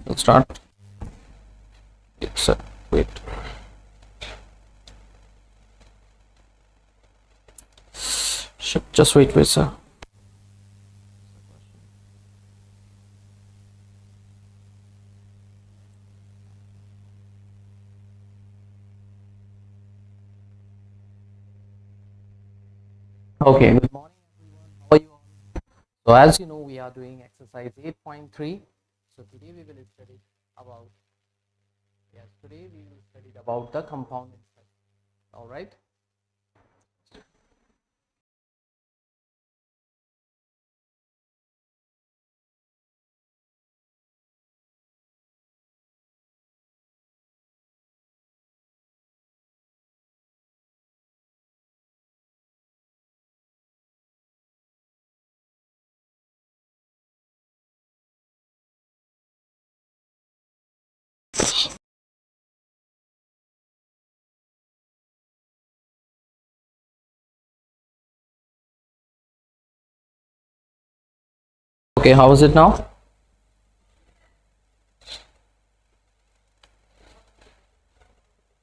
We'll start. Yes, sir. Wait. Just wait, sir. Okay, good morning everyone. How are you all? So as you know, we are doing exercise 8.3. So today we will study about the compound interest. All right. Okay, how is it now?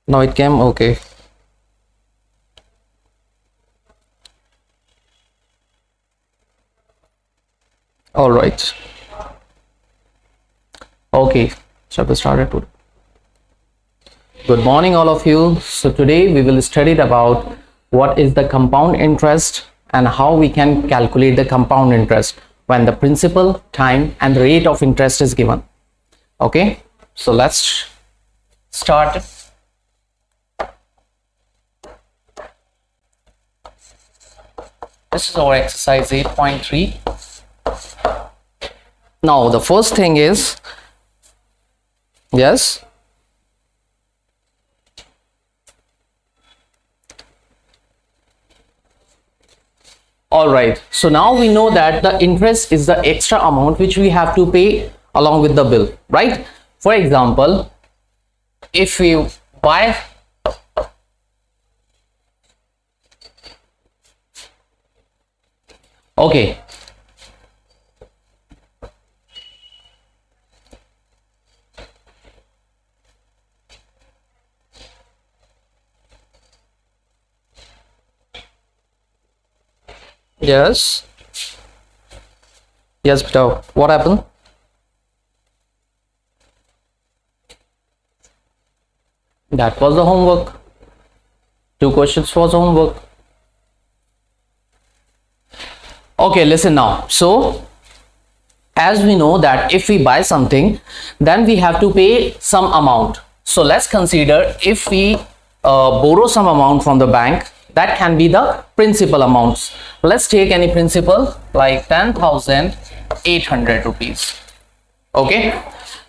Now it came. Okay. All right. Okay, shall we start it? Good morning, all of you. So today we will study about what is the compound interest and how we can calculate the compound interest when the principal, time, and rate of interest is given. Okay, so let's start. This is our exercise 8.3. Now the first thing is, yes, all right, so now we know that the interest is the extra amount which we have to pay along with the bill, right? For example, if we buy okay, yes, yes, Peter, what happened? That was the homework. 2 questions was homework. Okay, listen now. So as we know that if we buy something, then we have to pay some amount. So let's consider if we borrow some amount from the bank, that can be the principal amounts. Let's take any principal like 10,800 rupees. Okay,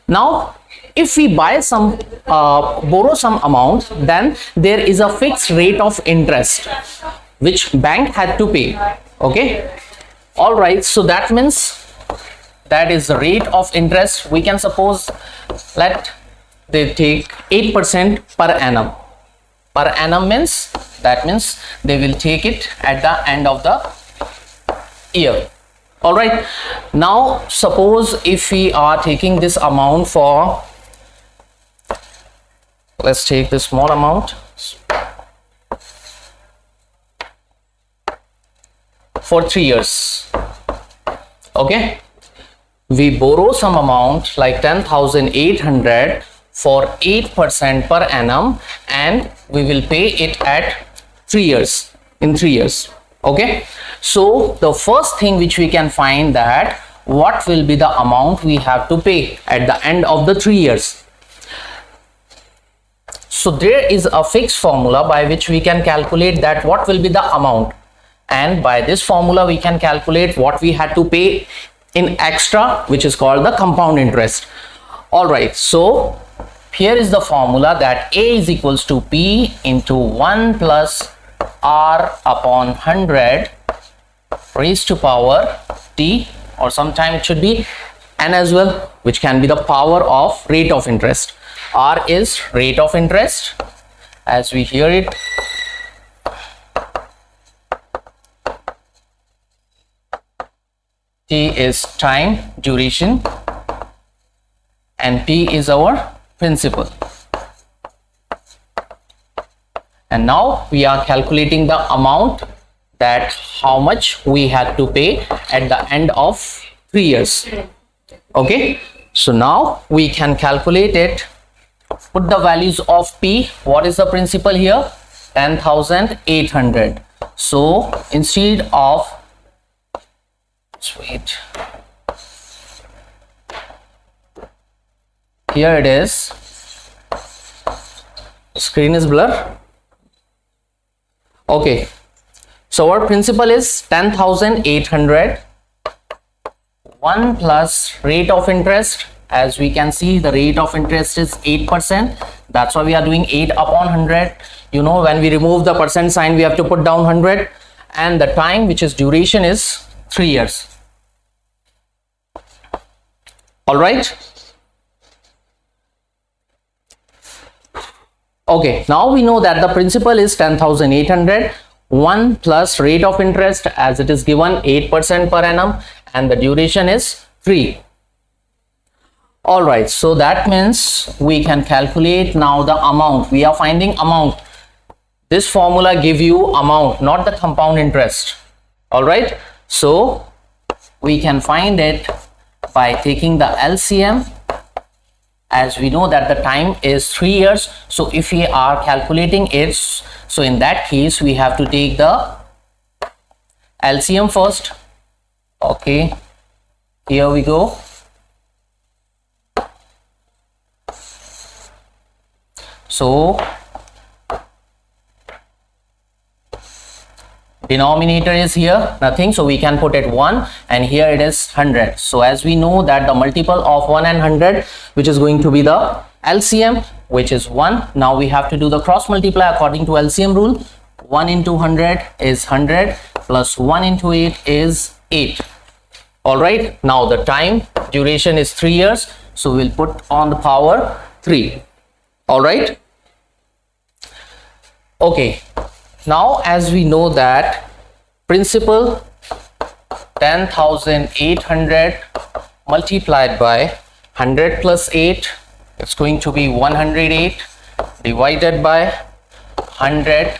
now if we buy some borrow some amount, then there is a fixed rate of interest which bank had to pay. Okay, all right, so that means that is the rate of interest. We can suppose let they take 8% per annum. Per annum means that means they will take it at the end of the year. All right, now suppose if we are taking this amount for, let's take this small amount for 3 years. Okay, we borrow some amount like 10,800 for 8% per annum, and we will pay it at 3 years, in 3 years. Okay, so the first thing which we can find that what will be the amount we have to pay at the end of the 3 years. So there is a fixed formula by which we can calculate that what will be the amount, and by this formula we can calculate what we had to pay in extra, which is called the compound interest. All right, so here is the formula that A is equals to P into 1 plus R upon 100 raised to power T, or sometime it should be N as well, which can be the power of rate of interest. R is rate of interest as we hear it. T is time, duration, and P is our principal. And now we are calculating the amount, that how much we had to pay at the end of 3 years. Okay, so now we can calculate it. Put the values of P. What is the principal here? 10,800. So instead of, wait, here it is, screen is blur. Okay, so our principal is 10,800, 1 plus rate of interest. As we can see, the rate of interest is 8%. That's why we are doing 8 upon 100. You know, when we remove the percent sign, we have to put down 100. And the time, which is duration, is 3 years. All right. Okay, now we know that the principal is 10,800, 1 plus rate of interest, as it is given, 8% per annum, and the duration is 3. All right, so that means we can calculate now the amount. We are finding amount. This formula give you amount, not the compound interest. All right, so we can find it by taking the LCM. As we know that the time is 3 years, so if we are calculating it, so in that case we have to take the LCM first. Okay, here we go. So denominator is here nothing, so we can put it 1, and here it is 100. So as we know that the multiple of 1 and 100, which is going to be the LCM, which is 1. Now we have to do the cross multiply according to LCM rule. 1 into 100 is 100 plus 1 into 8 is 8. All right, now the time duration is 3 years, so we'll put on the power 3. All right. Okay, now as we know that principal 10,800 multiplied by 100 plus 8, it's going to be 108 divided by 100,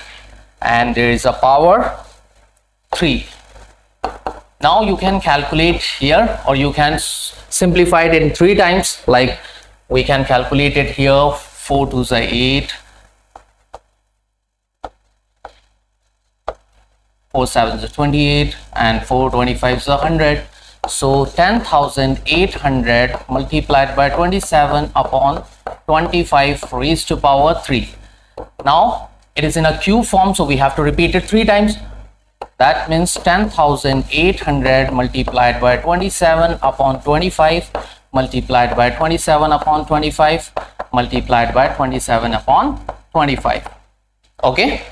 and there is a power 3. Now you can calculate here, or you can simplify it in 3 times. Like we can calculate it here, 4 to the 8, 4 7 is 28, and 4 25 is 100. So 10,800 multiplied by 27 upon 25 raised to power 3. Now it is in a cube form, so we have to repeat it 3 times. That means 10,800 multiplied by 27 upon 25 multiplied by 27 upon 25 multiplied by 27 upon 25. Okay,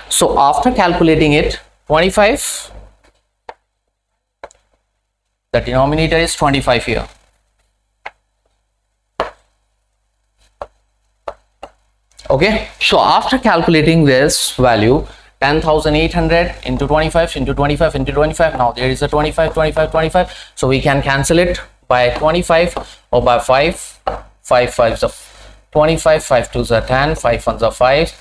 so after calculating it, 25, the denominator is 25 here. Okay, so after calculating this value, 10,800 into 25 into 25 into 25, now there is a 25 25 25, so we can cancel it by 25 or by 5. 5 5s are 25, 5 2s are 10, 5 1s are 5,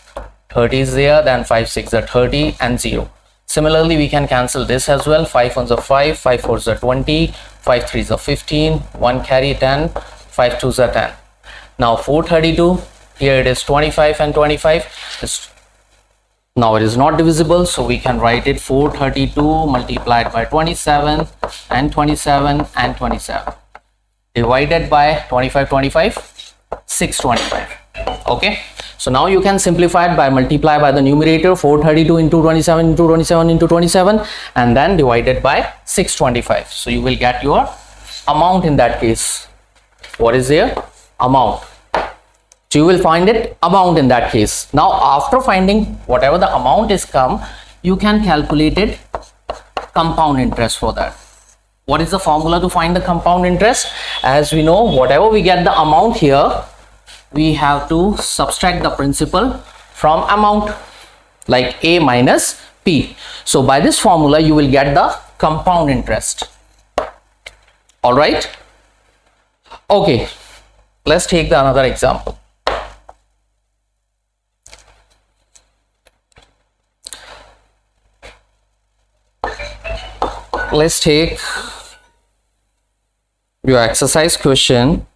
30 is there, then 5 6 are 30, and 0. Similarly, we can cancel this as well. 5 1s are 5, 5 4s are 20, 5 3s are 15, 1 carry 10, 5 2s are 10. Now 432, here it is 25 and 25. Now it is not divisible, so we can write it 432 multiplied by 27 and 27 and 27 divided by 25 25, 625. Okay, so now you can simplify it by multiply by the numerator, 432 into 27 into 27 into 27, and then divided by 625. So you will get your amount in that case. What is there? Amount. So you will find it amount in that case. Now after finding whatever the amount is come, you can calculate it compound interest for that. What is the formula to find the compound interest? As we know, whatever we get the amount here, we have to subtract the principal from amount, like A minus P. So by this formula you will get the compound interest. All right. Okay, let's take another example. Let's take your exercise question.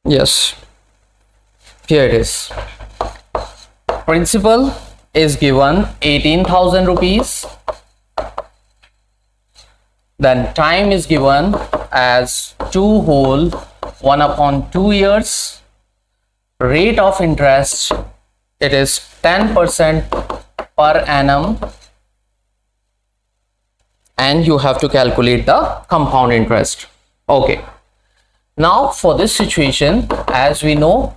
Yes, here it is. Principal is given 18,000 rupees. Then time is given as 2 whole 1 upon 2 years. Rate of interest, it is 10% per annum, and you have to calculate the compound interest. Okay, now for this situation, as we know,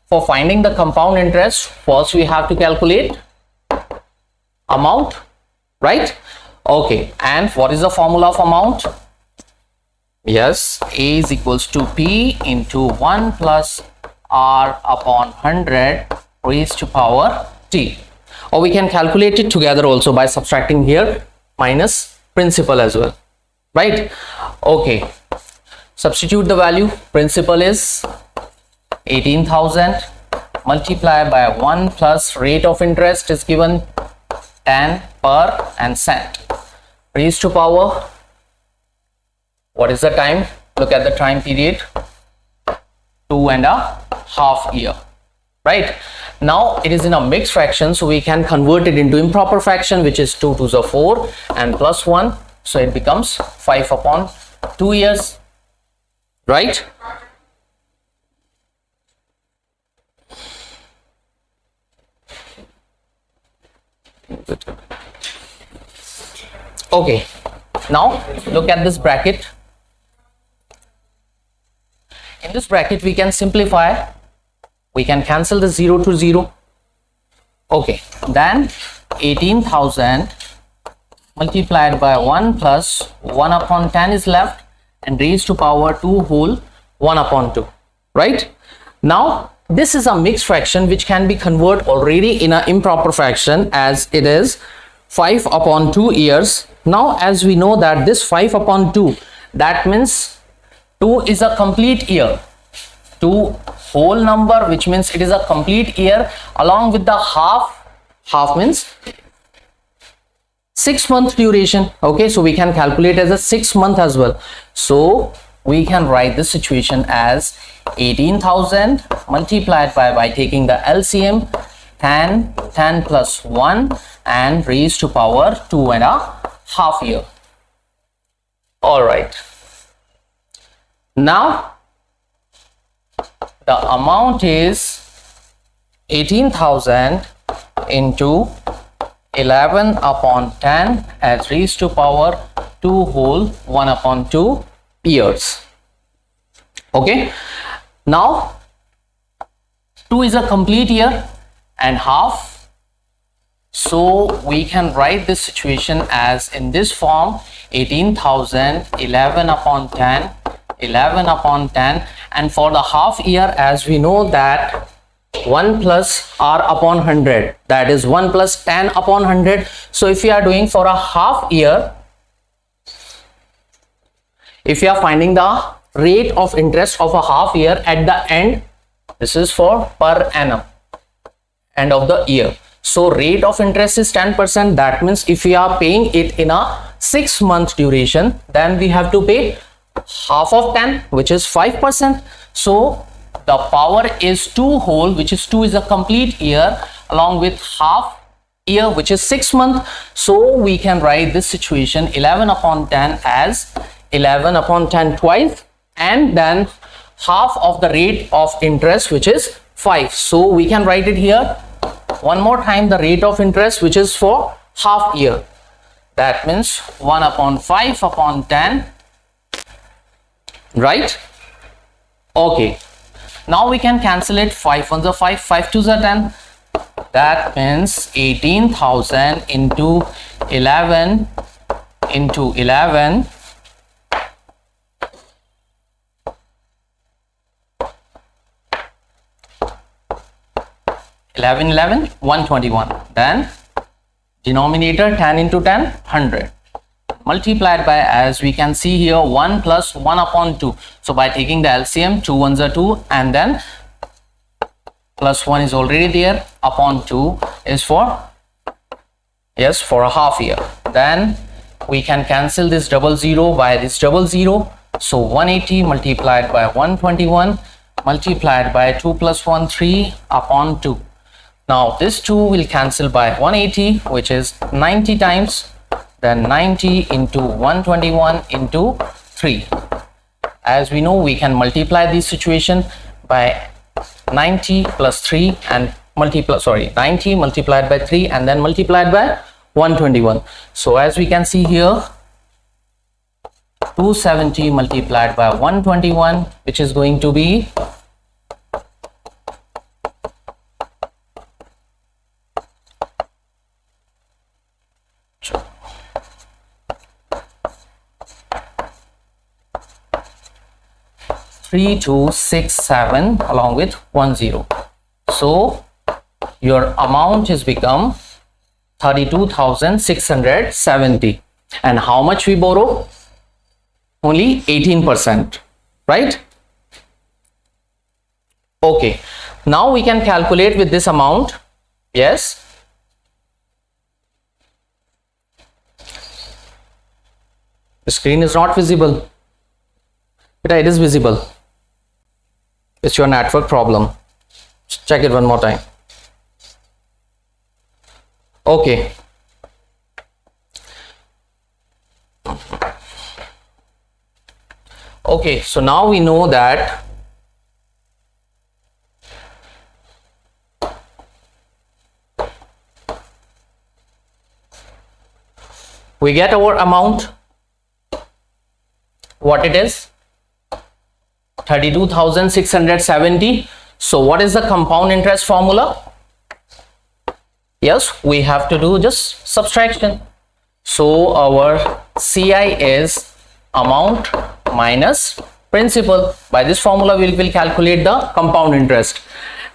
for finding the compound interest, first we have to calculate amount, right? Okay, and what is the formula of amount? Yes, A is equals to P into 1 plus R upon 100 raised to power T. Or we can calculate it together also by subtracting here minus principal as well, right? Okay, substitute the value. Principal is 18,000 multiplied by 1 plus rate of interest is given 10 per and cent raised to power. What is the time? Look at the time period, 2.5 years, right? Now it is in a mixed fraction, so we can convert it into improper fraction, which is 2 to the 4 and plus 1, so it becomes 5 upon 2 years, right? Okay, now look at this bracket. In this bracket we can simplify, we can cancel the 0 to 0. Okay, then 18,000 multiplied by 1 plus 1 upon 10 is left, and raised to power 2 whole 1 upon 2, right? Now this is a mixed fraction which can be converted already in an improper fraction, as it is 5 upon 2 years. Now as we know that this 5 upon 2, that means 2 is a complete year, 2 whole number, which means it is a complete year, along with the half means 6 month duration. Okay, so we can calculate as a 6 month as well. So we can write this situation as 18,000 multiplied by taking the LCM 10 plus 1 and raised to power 2.5 years. All right, now the amount is 18,000 into 11 upon 10 as raised to power 2 whole 1 upon 2 years. Okay, now 2 is a complete year and half, so we can write this situation as in this form: 18,000 11 upon 10 11 upon 10, and for the half year, as we know that 1 plus R upon 100, that is 1 plus 10 upon 100. So if you are doing for a half year, if you are finding the rate of interest of a half year at the end, this is for per annum, end of the year. So rate of interest is 10%. That means if we are paying it in a 6 month duration, then we have to pay half of 10, which is 5%. So the power is 2 whole, which is 2 is a complete year, along with half year, which is 6 months. So we can write this situation 11 upon 10 as 11 upon 10 twice, and then half of the rate of interest, which is 5. So we can write it here one more time, the rate of interest, which is for half year. That means 1 upon 5 upon 10, right? Okay, now we can cancel it. 5 ones are 5, 5 twos are 10. That means 18,000 into 11 into 11, 11 11 121, then denominator 10 into 10 100, multiplied by, as we can see here, 1 plus 1 upon 2. So by taking the LCM, 2 ones are 2, and then plus 1 is already there, upon 2 is for, yes, for a half year. Then we can cancel this double zero by this double zero. So 180 multiplied by 121 multiplied by 2 plus 1 3 upon 2. Now this 2 will cancel by 180, which is 90 times, then 90 into 121 into 3. As we know, we can multiply this situation by 90 plus 3 and 90 multiplied by 3 and then multiplied by 121. So as we can see here, 270 multiplied by 121, which is going to be 3267 along with 10. So your amount has become 32,670. And how much we borrow? Only 18%, right? Okay, now we can calculate with this amount. Yes, the screen is not visible. It is visible. It's your network problem. Check it one more time. Okay. Okay, so now we know that we get our amount, what it is, 32,670. So what is the compound interest formula? Yes, we have to do just subtraction. So our CI is amount minus principal. By this formula we will calculate the compound interest.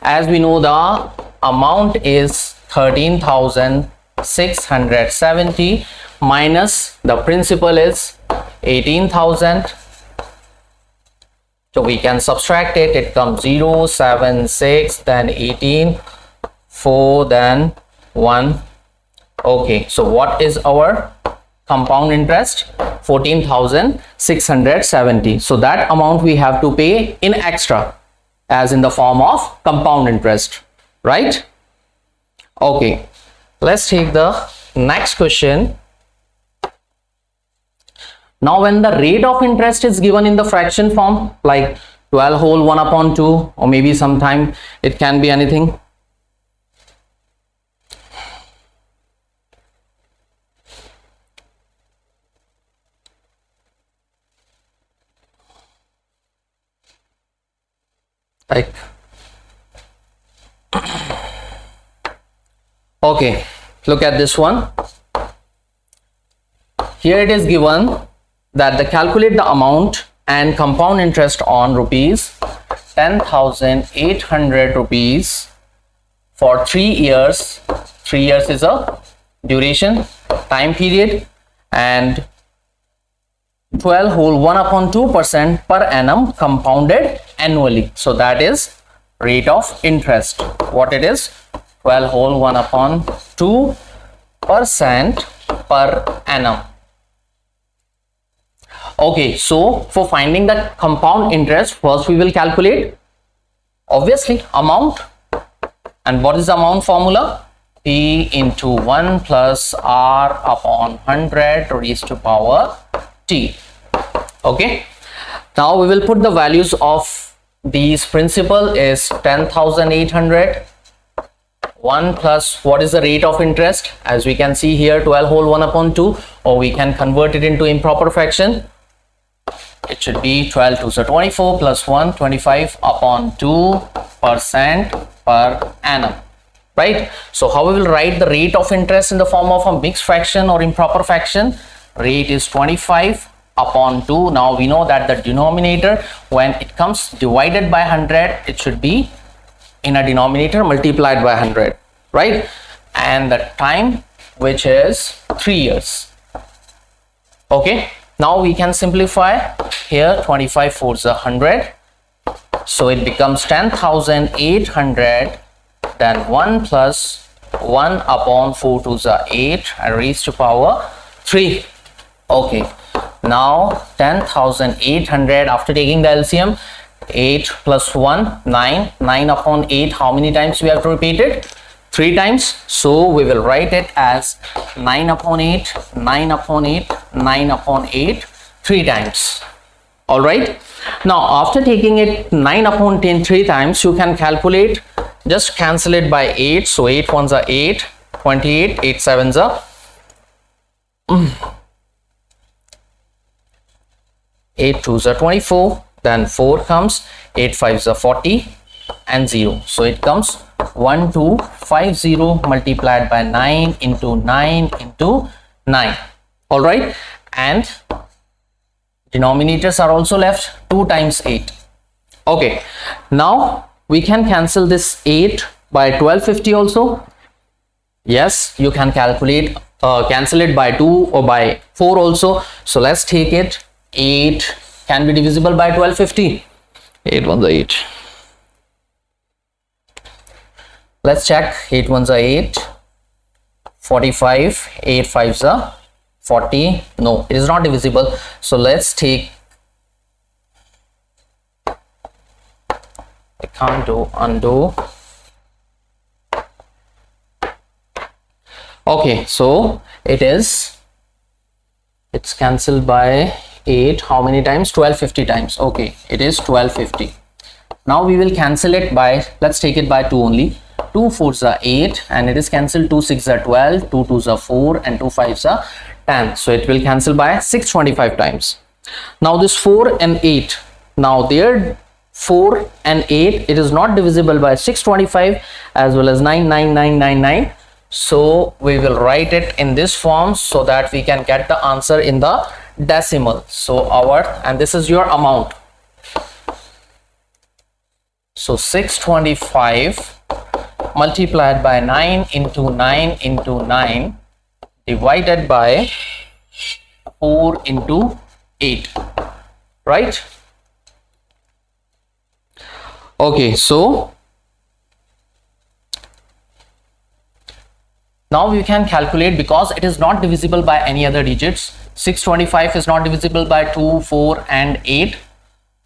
As we know, the amount is 13,670 minus the principal is 18,000. So we can subtract it. It comes 0, 7, 6, then 18, 4, then 1. Okay, so what is our compound interest? 14,670. So that amount we have to pay in extra, as in the form of compound interest, right? Okay, let's take the next question. Now when the rate of interest is given in the fraction form, like 12 whole 1 upon 2, or maybe sometime it can be anything. Like, okay, look at this one. Here it is given that the calculate the amount and compound interest on rupees 10,800 rupees for 3 years. 3 years is a duration time period, and 12 whole 1 upon 2% per annum compounded annually. So that is rate of interest. What it is? 12 whole 1 upon 2% per annum. Okay, so for finding the compound interest, first we will calculate obviously amount. And what is the amount formula? P into 1 plus R upon 100 raised to power T. Okay, now we will put the values of these. Principal is 10,800. 1 plus what is the rate of interest? As we can see here, 12 whole 1 upon 2, or we can convert it into improper fraction. It should be 12 2s are 24 plus 1 25 upon 2% per annum, right? So how we will write the rate of interest in the form of a mixed fraction or improper fraction? Rate is 25 upon 2. Now we know that the denominator, when it comes divided by 100, it should be in a denominator multiplied by 100, right? And the time, which is 3 years. Okay, now we can simplify here. 25 4s are 100, so it becomes 10,800, then 1 plus 1 upon 4 2s are 8 and raised to power 3. Okay, now 10,800 after taking the LCM, 8 plus 1 9, 9 upon 8, how many times we have to repeat it? 3 times. So we will write it as 9 upon 8, 9 upon 8, 9 upon 8 3 times. All right, now after taking it 9 upon 10 3 times, you can calculate, just cancel it by 8. So 8 1s are 8, 28, 8 7s are 8 2s are 24, then 4 comes, 8 5s are 40 and 0. So it comes 1250 multiplied by 9 into 9 into 9. All right, and denominators are also left, 2 times 8. Okay, now we can cancel this 8 by 1250 also. Yes, you can calculate, cancel it by 2 or by 4 also. So let's take it. 8 can be divisible by 1250. 8 1s are 8. Let's check. 8 1s are 8. 45. 8 5s are 40. No, it is not divisible. So let's take, I can't do undo. Okay, so it's cancelled by 8 how many times? 1250 times. Okay, it is 1250. Now we will cancel it by, let's take it by 2 only. 2 4s are 8 and it is cancelled. 2 6s are 12, 2 2s are 4 and 2 5s are 10. So it will cancel by 625 times. Now this 4 and 8, now there 4 and 8, it is not divisible by 625 as well as 99999. So we will write it in this form so that we can get the answer in the decimal. So and this is your amount. So 625 multiplied by 9 into 9 into 9 divided by 4 into 8, right? Okay, so now we can calculate, because it is not divisible by any other digits. 625 is not divisible by 2, 4 and 8.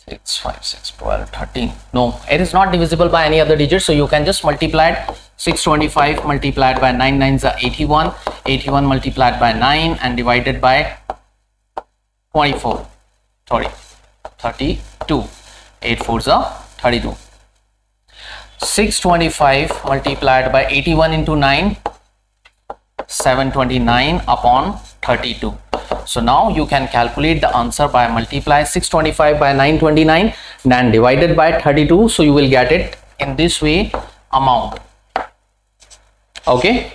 6, 5, 6, 12, 13. No, it is not divisible by any other digit. So you can just multiply it. 625 multiplied by 9 9s are 81. 81 multiplied by 9 and divided by 24. Sorry, 32. 8 4s are 32. 625 multiplied by 81 into 9. 729 upon 32. So now you can calculate the answer by multiply 625 by 929 and divided by 32. So you will get it in this way, amount. Okay.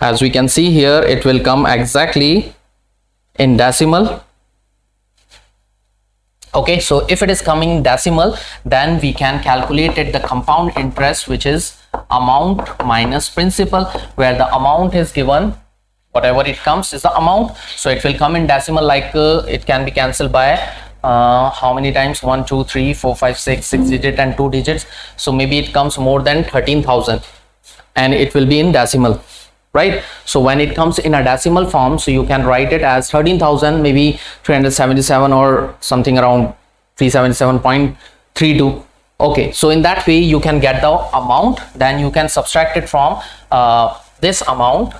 As we can see here, it will come exactly in decimal. Okay, so if it is coming decimal, then we can calculate it the compound interest, which is amount minus principal, where the amount is given, whatever it comes is the amount. So it will come in decimal, like it can be cancelled by how many times? 1 2 3 4 5 6 digit and 2 digits. So maybe it comes more than 13,000 and it will be in decimal, right? So when it comes in a decimal form, so you can write it as 13,000 maybe 377 or something around 377.32. Okay, so in that way you can get the amount. Then you can subtract it from this amount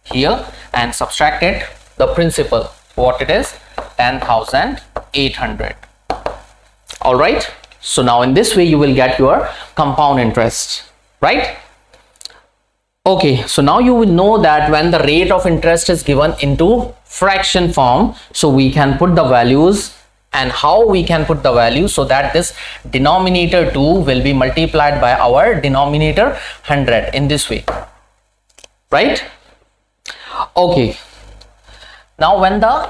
here and subtract it the principal, what it is, 10,800. all right. So now in this way you will get your compound interest, right? Okay, so now you will know that when the rate of interest is given into fraction form, so we can put the values, and how we can put the value, so that this denominator 2 will be multiplied by our denominator 100 in this way, right? Okay, now when the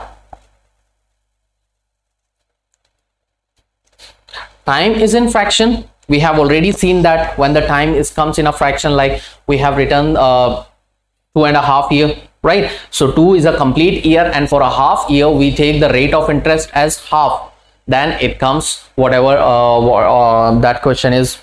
time is in fraction. We have already seen that when the time comes in a fraction, like we have written 2.5 years, right? So 2 is a complete year, and for a half year we take the rate of interest as half. Then it comes whatever that question is,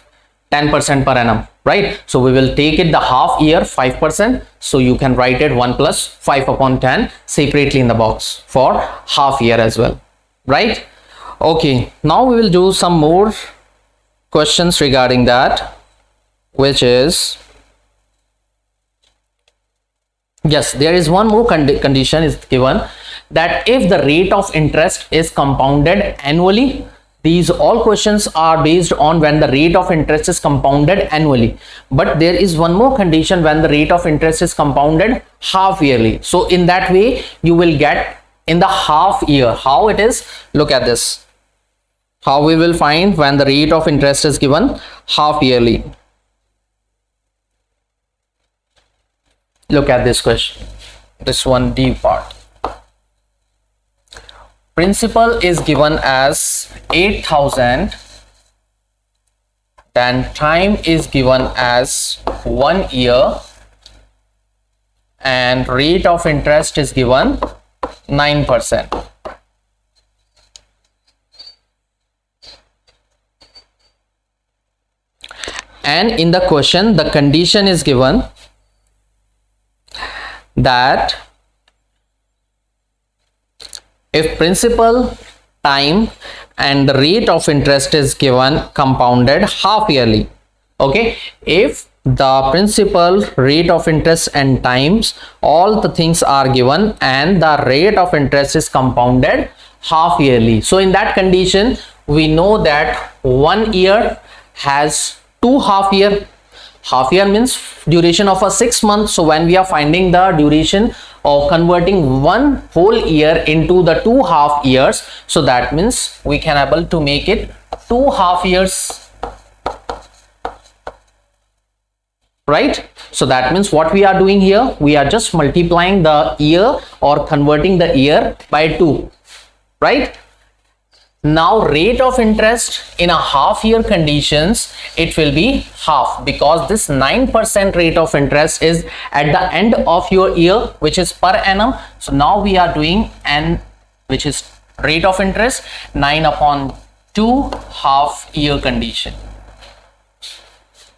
10% per annum, right? So we will take it the half year 5%. So you can write it 1 plus 5 upon 10 separately in the box for half year as well, right? Okay, now we will do some more questions regarding that, which is, yes, there is one more condition is given, that if the rate of interest is compounded annually. These all questions are based on when the rate of interest is compounded annually, but there is one more condition when the rate of interest is compounded half yearly. So in that way you will get in the half year. How it is? Look at this, how we will find when the rate of interest is given half yearly. Look at this question, this one D part. Principal is given as 8,000, then time is given as 1 year, and rate of interest is given 9%. And in the question the condition is given that if principal, time and the rate of interest is given compounded half yearly. Okay, if the principal, rate of interest and times, all the things are given and the rate of interest is compounded half yearly. So in that condition we know that 1 year has 2 half year. Half year means duration of a 6 months. So when we are finding the duration or converting 1 whole year into the 2 half years, so that means we can able to make it 2 half years, right? So that means what we are doing here, we are just multiplying the year or converting the year by 2, right? Now rate of interest in a half year conditions, it will be half, because this 9% rate of interest is at the end of your year, which is per annum. So now we are doing n, which is rate of interest 9 upon 2 half year condition,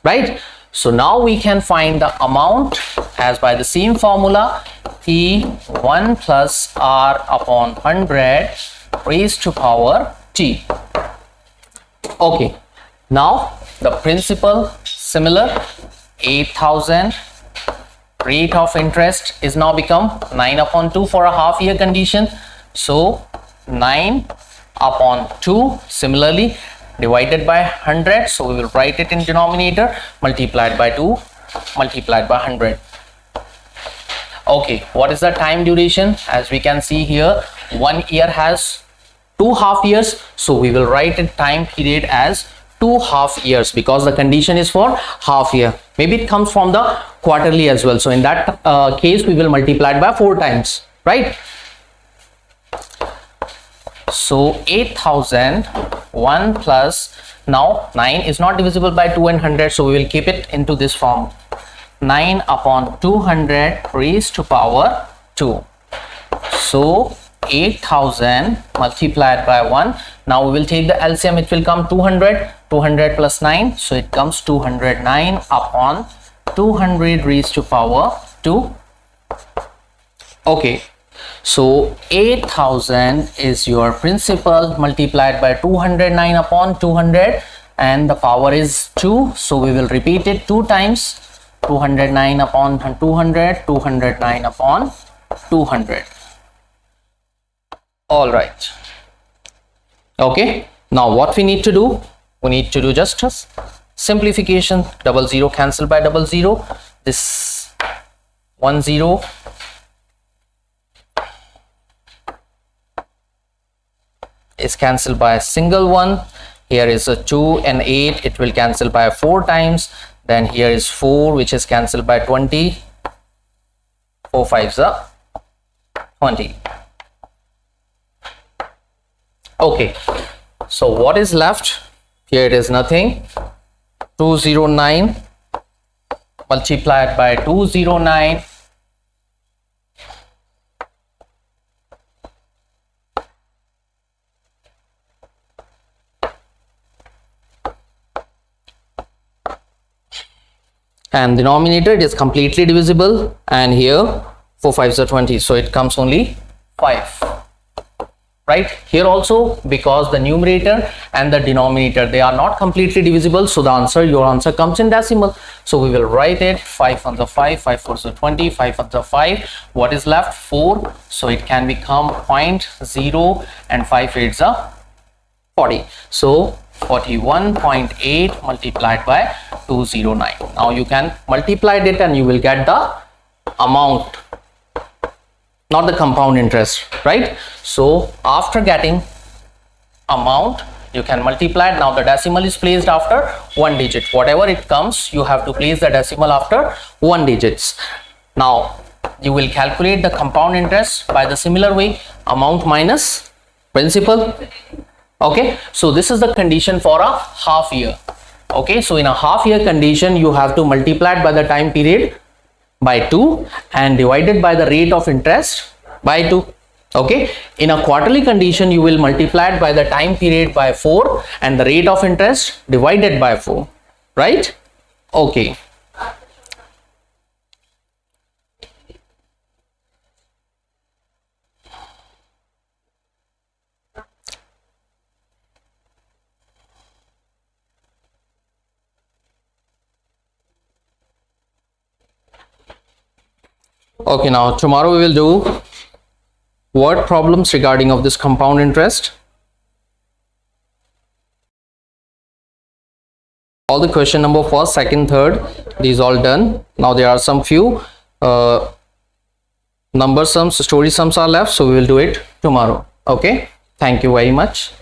right? So now we can find the amount as by the same formula, P1 plus R upon 100 raised to power t. Okay, now the principal similar, 8,000, rate of interest is now become 9 upon 2 for a half year condition. So 9 upon 2 similarly divided by 100. So we will write it in denominator, multiplied by 2 multiplied by 100. Okay, what is the time duration? As we can see here, 1 year has 2 half years, so we will write it time period as 2 half years, because the condition is for half year. Maybe it comes from the quarterly as well, so in that case we will multiply it by 4 times, right? So 8,000, 1 plus, now 9 is not divisible by 2 and 100, so we will keep it into this form, 9 upon 200 raised to power 2. So 8,000 multiplied by 1. Now we will take the LCM, it will come 200, 200 plus 9, so it comes 209 upon 200 raised to power 2. Okay, so 8,000 is your principal multiplied by 209 upon 200, and the power is 2, so we will repeat it 2 times, 209 upon 200, 209 upon 200. All right. Okay, now what we need to do? We need to do just a simplification. 00 cancel by 00. This 10 is cancelled by a single one. Here is a 2 and 8. It will cancel by 4 times. Then here is 4, which is cancelled by 20. 4 5s are 20. Okay, so what is left? Here it is nothing. 209 multiplied by 209 and denominator it is completely divisible, and here 4 5s are 20, so it comes only 5. Right here also, because the numerator and the denominator, they are not completely divisible, so your answer comes in decimal. So we will write it 5 on the 5, 5 4s are 20, 5 on the 5. What is left? 4. So it can become 0.0 and 5 8s are 40. So 41.8 multiplied by 209. Now you can multiply it and you will get the amount, not the compound interest, right? So after getting amount, you can multiply it. Now the decimal is placed after 1 digit. Whatever it comes, you have to place the decimal after 1 digits. Now you will calculate the compound interest by the similar way, amount minus principal. Okay, so this is the condition for a half year. Okay, so in a half year condition, you have to multiply it by the time period by 2 and divided by the rate of interest by 2. Okay, in a quarterly condition, you will multiply it by the time period by 4 and the rate of interest divided by 4, right? Okay. Okay, now tomorrow we will do word problems regarding of this compound interest. All the question number 1st, 2nd, 3rd, these all done. Now there are some few number sums, story sums are left, so we will do it tomorrow. Okay, thank you very much.